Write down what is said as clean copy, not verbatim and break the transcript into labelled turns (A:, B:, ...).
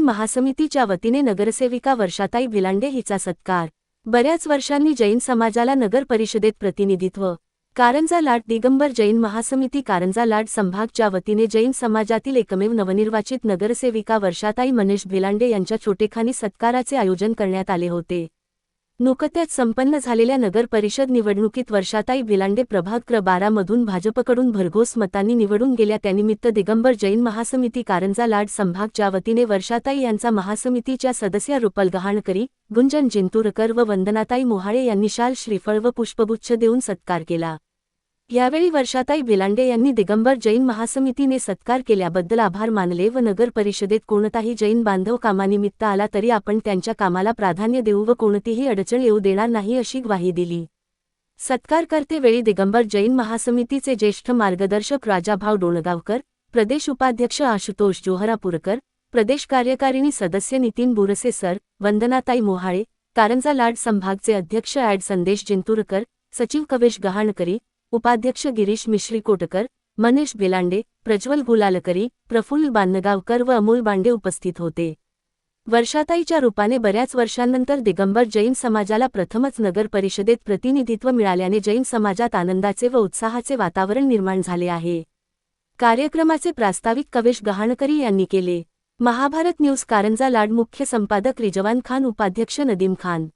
A: महासमितीच्या वतीने नगरसेविका वर्षाताई भिलांडे हिचा सत्कार। बऱ्याच वर्षांनी जैन समाजाला नगर परिषदेत प्रतिनिधित्व। कारंजा लाड दिगंबर जैन महासमिती कारंजा लाड संभागच्या वतीने जैन समाजातील एकमेव नवनिर्वाचित नगरसेविका वर्षाताई मनीष भिलांडे यांच्या छोटेखानी सत्काराचे आयोजन करण्यात आले होते। नुकत्याच संपन्न झालेल्या नगर परिषद निवडणुकीत वर्षाताई भिलांडे प्रभाग क्र 12 मधून भाजपकडून भरघोस मतांनी निवडून गेल्या। त्यानिमित्त दिगंबर जैन महासमिती कारंजा लाड संभागच्या वतीने वर्षाताई यांचा महासमितीच्या सदस्य रुपल गहाणकरी, गुंजन जिंतूरकर व वंदनाताई मोहाळे यांनी शाल, श्रीफळ व पुष्पगुच्छ देऊन सत्कार केला। यावेळी वर्षाताई भिलांडे यांनी दिगंबर जैन महासमितीने सत्कार केल्याबद्दल आभार मानले व नगर परिषदेत कोणताही जैन बांधव कामानिमित्त आला तरी आपण त्यांच्या कामाला प्राधान्य देऊ व कोणतीही अडचण येऊ देणार नाही अशी ग्वाही दिली। सत्कारकर्ते वेळी दिगंबर जैन महासमितीचे ज्येष्ठ मार्गदर्शक राजाभाऊ डोणगावकर, प्रदेश उपाध्यक्ष आशुतोष जोहरापूरकर, प्रदेश कार्यकारिणी सदस्य नितीन बुरसे सर, वंदनाताई मोहाळे, कारंजा लाड संभागचे अध्यक्ष ॲड संदेश जिंतूरकर, सचिव कवेश गहाणकरी, उपाध्यक्ष गिरीश मिश्री कोटकर, मनीष भिलांडे, प्रज्वल गुलालकरी, प्रफुल्ल बान्नगावकर व अमोल बांडे उपस्थित होते। वर्षाताईच्या रूपाने बऱ्याच वर्षांनंतर दिगंबर जैन समाजाला प्रथमच नगर परिषदेत प्रतिनिधित्व मिळाल्याने जैन समाजात आनंदाचे व उत्साहाचे वातावरण निर्माण झाले आहे। कार्यक्रमाचे प्रास्ताविक कवेश गहाणकरी यांनी केले। महाभारत न्यूज कारंजा लाड मुख्य संपादक रिजवान खान, उपाध्यक्ष नदीम खान।